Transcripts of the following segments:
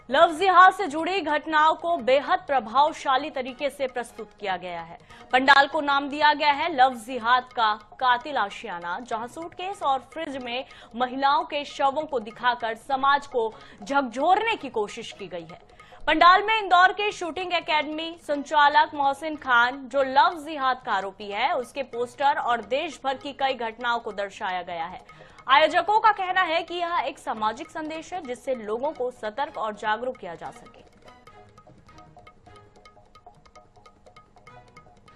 Love जिहाद से जुड़ी घटनाओं को बेहद प्रभावशाली तरीके से प्रस्तुत किया गया है। पंडाल को नाम दिया गया है लव जिहाद का कातिल आशियाना, जहां सूटकेस और फ्रिज में महिलाओं के शवों को दिखाकर समाज को झकझोरने की कोशिश की गई है। पंडाल में इंदौर के शूटिंग एकेडमी संचालक मोहसिन खान, जो लव जिहाद का आरोपी है, उसके पोस्टर और देश भर की कई घटनाओं को दर्शाया गया है। आयोजकों का कहना है कि यह एक सामाजिक संदेश है जिससे लोगों को सतर्क और जागरूक किया जा सके।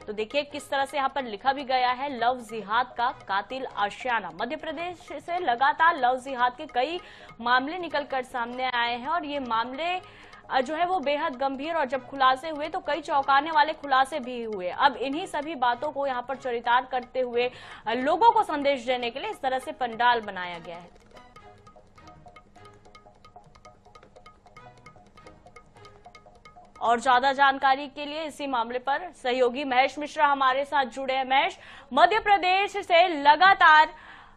तो देखिए किस तरह से यहां पर लिखा भी गया है, लव जिहाद का कातिल आशियाना। मध्य प्रदेश से लगातार लव जिहाद के कई मामले निकलकर सामने आए हैं और ये मामले जो है वो बेहद गंभीर, और जब खुलासे हुए तो कई चौंकाने वाले खुलासे भी हुए। अब इन्हीं सभी बातों को यहां पर चरितार्थ करते हुए लोगों को संदेश देने के लिए इस तरह से पंडाल बनाया गया है। और ज्यादा जानकारी के लिए इसी मामले पर सहयोगी महेश मिश्रा हमारे साथ जुड़े हैं। महेश, मध्य प्रदेश से लगातार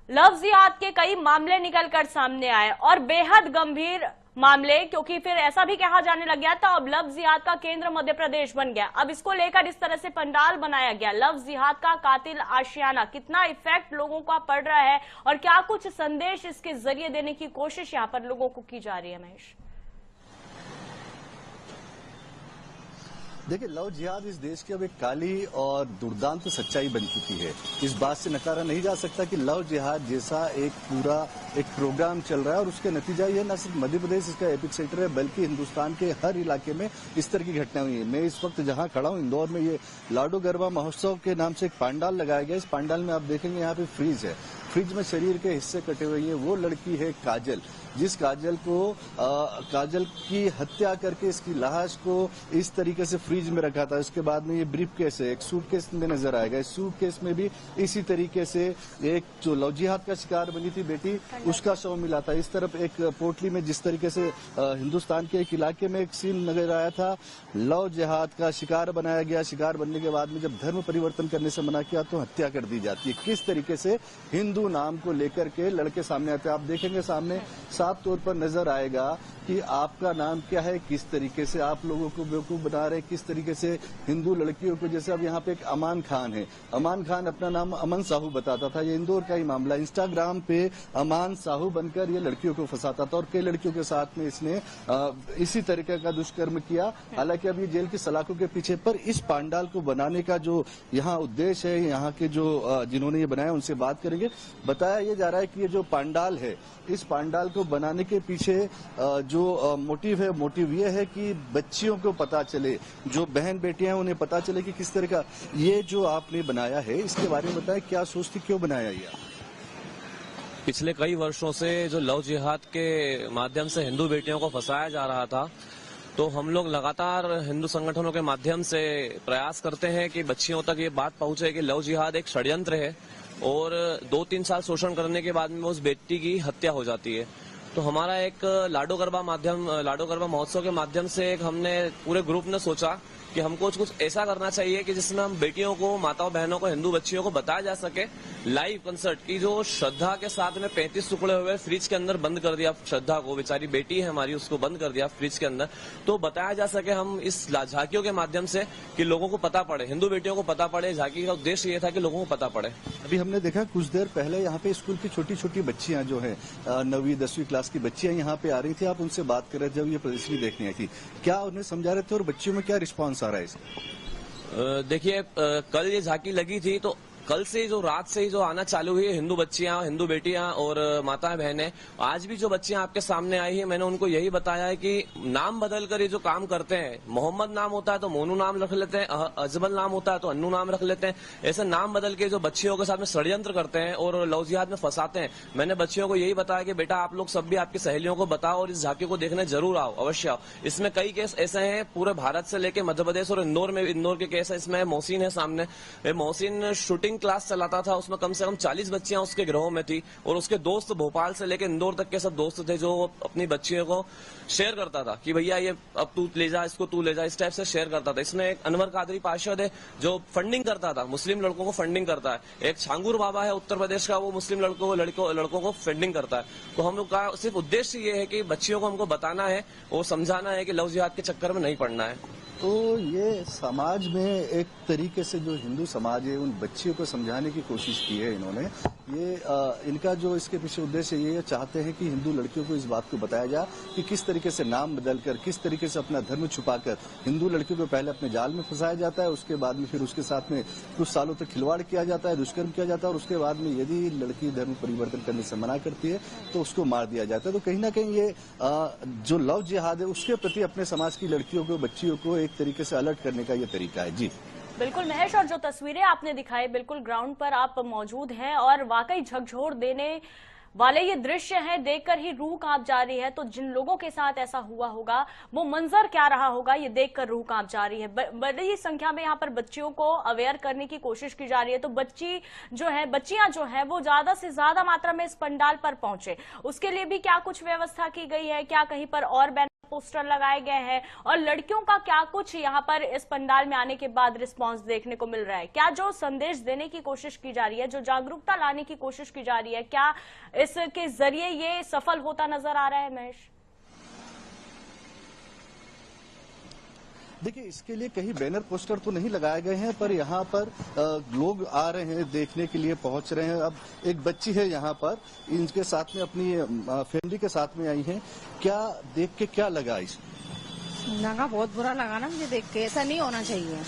लव जिहाद के कई मामले निकलकर सामने आए और बेहद गंभीर मामले, क्योंकि फिर ऐसा भी कहा जाने लग गया था अब लव जिहाद का केंद्र मध्य प्रदेश बन गया। अब इसको लेकर इस तरह से पंडाल बनाया गया, लव जिहाद का कातिल आशियाना। कितना इफेक्ट लोगों का पड़ रहा है और क्या कुछ संदेश इसके जरिए देने की कोशिश यहाँ पर लोगों को की जा रही है? महेश, देखिए, लव जिहाद इस देश की अब एक काली और दुर्दांत सच्चाई बन चुकी है। इस बात से नकारा नहीं जा सकता कि लव जिहाद जैसा एक पूरा एक प्रोग्राम चल रहा है और उसका नतीजा ये न सिर्फ मध्य प्रदेश इसका एपिक सेंटर है, बल्कि हिंदुस्तान के हर इलाके में इस तरह की घटनाएं हुई है। मैं इस वक्त जहां खड़ा हूं इंदौर में, ये लाडो गरबा महोत्सव के नाम से एक पंडाल लगाया गया। इस पंडाल में आप देखेंगे यहाँ पे फ्रिज है, फ्रिज में शरीर के हिस्से कटे हुए हैं। वो लड़की है काजल, जिस काजल को काजल की हत्या करके इसकी लाश को इस तरीके से फ्रिज में रखा था। उसके बाद में ये ब्रीफ केस है, एक सूटकेस में नजर आएगा। इस सूटकेस में भी इसी तरीके से एक जो लव जिहाद का शिकार बनी थी बेटी, उसका शव मिला था। इस तरफ एक पोटली में जिस तरीके से हिंदुस्तान के एक इलाके में एक सीन नजर आया था, लव जिहाद का शिकार बनाया गया। शिकार बनने के बाद में जब धर्म परिवर्तन करने से मना किया तो हत्या कर दी जाती है। किस तरीके से हिंदू नाम को लेकर के लड़के सामने आते हैं, आप देखेंगे सामने साफ तौर पर नजर आएगा कि आपका नाम क्या है, किस तरीके से आप लोगों को बेवकूफ बना रहे, किस तरीके से हिंदू लड़कियों को। जैसे अब यहाँ पे एक अमान खान है, अमान खान अपना नाम अमन साहू बताता था। ये इंदौर का ही मामला, इंस्टाग्राम पे अमान साहू बनकर ये लड़कियों को फंसाता था और कई लड़कियों के साथ में इसने इसी तरीके का दुष्कर्म किया। हालांकि अब ये जेल की सलाखों के पीछे, पर इस पंडाल को बनाने का जो यहाँ उद्देश्य है, यहाँ के जो जिन्होंने ये बनाया उनसे बात करेंगे। बताया ये जा रहा है कि ये जो पंडाल है, इस पंडाल को बनाने के पीछे जो मोटिव है, मोटिव ये है कि बच्चियों को पता चले, जो बहन बेटियां हैं उन्हें पता चले कि किस तरह का ये जो आपने बनाया है। इसके बारे में बताएं, क्या सोच थी, क्यों बनाया ये? पिछले कई वर्षों से जो लव जिहाद के माध्यम से हिंदू बेटियों को फंसाया जा रहा था, तो हम लोग लगातार हिंदू संगठनों के माध्यम से प्रयास करते हैं कि बच्चियों तक ये बात पहुंचे कि लव जिहाद एक षड्यंत्र है और 2-3 साल शोषण करने के बाद में उस बेटी की हत्या हो जाती है। तो हमारा एक लाडो गरबा महोत्सव के माध्यम से एक हमने पूरे ग्रुप ने सोचा कि हमको कुछ ऐसा करना चाहिए कि जिसमें हम बेटियों को, माताओं बहनों को, हिंदू बच्चियों को बताया जा सके लाइव कंसर्ट की जो श्रद्धा के साथ में 35 टुकड़े हुए फ्रिज के अंदर बंद कर दिया। श्रद्धा को, बेचारी बेटी है हमारी, उसको बंद कर दिया फ्रिज के अंदर। तो बताया जा सके हम इस झांकियों के माध्यम से कि लोगों को पता पड़े, हिंदू बेटियों को पता पड़े। झांकी का उद्देश्य ये था कि लोगों को पता पड़े। अभी हमने देखा कुछ देर पहले यहाँ पे स्कूल की छोटी छोटी बच्चियां जो है 9वीं 10वीं क्लास की बच्चियां यहाँ पे आ रही थी, आप उनसे बात कर रहे थे जब ये प्रदर्शनी देखने आई थी, क्या उन्हें समझा रहे थे और बच्चियों में क्या रिस्पॉन्स आ रहा है इसका? देखिए, कल ये झांकी लगी थी तो कल से जो रात से ही जो आना चालू हुई है हिंदू बच्चियां, हिंदू बेटियां और माताएं बहनें, आज भी जो बच्चियां आपके सामने आई है, मैंने उनको यही बताया है कि नाम बदल कर ये जो काम करते हैं, मोहम्मद नाम होता है तो मोनू नाम रख लेते हैं, अजमल नाम होता है तो अन्नू नाम रख लेते हैं, ऐसे नाम बदल के जो बच्चियों के साथ में षड्यंत्र करते हैं और लव जिहाद में फंसाते हैं। मैंने बच्चियों को यही बताया कि बेटा आप लोग सब भी आपकी सहेलियों को बताओ और इस झांकी को देखने जरूर आओ, अवश्य आओ। इसमें कई केस ऐसे हैं पूरे भारत से लेकर मध्य प्रदेश और इंदौर के केस है। इसमें मोहसिन है सामने, मोहसिन शूटिंग कोचिंग क्लास चलाता था, उसमें कम से कम 40 बच्चियां उसके गिरोह में थी और उसके दोस्त भोपाल से लेकर इंदौर तक के सब दोस्त थे जो अपनी बच्चियों को शेयर करता था कि भैया ये अब तू ले जा, इसको तू ले जा, इस टाइप से शेयर करता था। इसमें एक अनवर कादरी पार्षद है जो फंडिंग करता था, मुस्लिम लड़कों को फंडिंग करता है। एक छांगूर बाबा है उत्तर प्रदेश का, वो मुस्लिम लड़कों को फंडिंग करता है। तो हम लोग का सिर्फ उद्देश्य ये है कि बच्चियों को हमको बताना है और समझाना है कि लव जिहाद के चक्कर में नहीं पड़ना है। तो ये समाज में एक तरीके से जो हिंदू समाज है उन बच्चियों को समझाने की कोशिश की है इन्होंने। ये इनका जो इसके पीछे उद्देश्य ये चाहते हैं कि हिंदू लड़कियों को इस बात को बताया जाए कि किस तरीके से नाम बदलकर, किस तरीके से अपना धर्म छुपाकर हिंदू लड़कियों को पहले अपने जाल में फंसाया जाता है, उसके बाद में फिर उसके साथ में कुछ सालों तक खिलवाड़ किया जाता है, दुष्कर्म किया जाता है और उसके बाद में यदि लड़की धर्म परिवर्तन करने से मना करती है तो उसको मार दिया जाता है। तो कहीं ना कहीं ये जो लव जिहाद है उसके प्रति अपने समाज की लड़कियों को, बच्चियों को एक तरीके से अलर्ट करने का ये तरीका है। जी बिल्कुल महेश, और जो तस्वीरें आपने दिखाई, बिल्कुल ग्राउंड पर आप मौजूद हैं और वाकई झकझोर देने वाले ये दृश्य हैं, देखकर ही रूह कांप जा रही है। तो जिन लोगों के साथ ऐसा हुआ होगा वो मंजर क्या रहा होगा, ये देखकर रूह कांप जा रही है। बड़ी संख्या में यहाँ पर बच्चियों को अवेयर करने की कोशिश की जा रही है। तो बच्चियां जो है वो ज्यादा से ज्यादा मात्रा में इस पंडाल पर पहुंचे, उसके लिए भी क्या कुछ व्यवस्था की गई है, क्या कहीं पर और बैनर पोस्टर लगाए गए हैं, और लड़कियों का क्या कुछ यहाँ पर इस पंडाल में आने के बाद रिस्पांस देखने को मिल रहा है, क्या जो संदेश देने की कोशिश की जा रही है, जो जागरूकता लाने की कोशिश की जा रही है, क्या इसके जरिए ये सफल होता नजर आ रहा है महेश? देखिए, इसके लिए कहीं बैनर पोस्टर तो नहीं लगाए गए हैं, पर यहाँ पर लोग आ रहे हैं, देखने के लिए पहुंच रहे हैं। अब एक बच्ची है यहाँ पर, इनके साथ में अपनी फैमिली के साथ में आई है। क्या देख के क्या लगा? लगा बहुत बुरा लगा ना मुझे देख के। ऐसा नहीं होना चाहिए,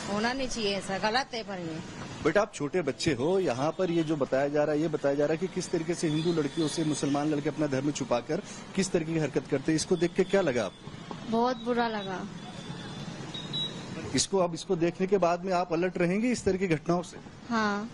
होना नहीं चाहिए, ऐसा गलत है। पर ये बेटा, आप छोटे बच्चे हो, यहाँ पर ये जो बताया जा रहा है, ये बताया जा रहा है कि किस तरीके से हिंदू लड़कियों से मुसलमान लड़के अपना धर्म छुपाकर किस तरीके की हरकत करते हैं। इसको देख के क्या लगा आपको? बहुत बुरा लगा। इसको देखने के बाद में आप अलर्ट रहेंगे इस तरह की घटनाओं से? हाँ।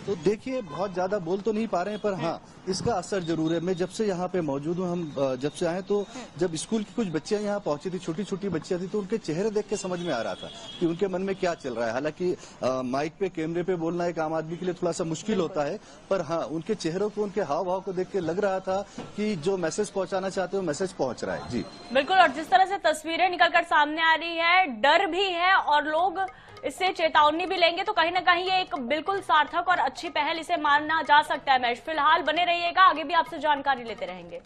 तो देखिए, बहुत ज्यादा बोल तो नहीं पा रहे हैं, पर हाँ, इसका असर जरूर है। मैं जब से यहाँ पे मौजूद हूँ, हम जब से आए, तो जब स्कूल की कुछ बच्चियां यहाँ पहुंची थी, छोटी छोटी बच्चियां थी, तो उनके चेहरे देख के समझ में आ रहा था कि उनके मन में क्या चल रहा है। हालांकि माइक पे, कैमरे पे बोलना एक आम आदमी के लिए थोड़ा सा मुश्किल होता है, पर हाँ, उनके चेहरों को, उनके हाव भाव को देख के लग रहा था कि जो मैसेज पहुंचाना चाहते हो मैसेज पहुंच रहा है। जी बिल्कुल, और जिस तरह से तस्वीरें निकलकर सामने आ रही है, डर भी है और लोग इससे चेतावनी भी लेंगे, तो कहीं ना कहीं ये एक बिल्कुल सार्थक और अच्छी पहल इसे मानना जा सकता है। महेश, फिलहाल बने रहिएगा, आगे भी आपसे जानकारी लेते रहेंगे।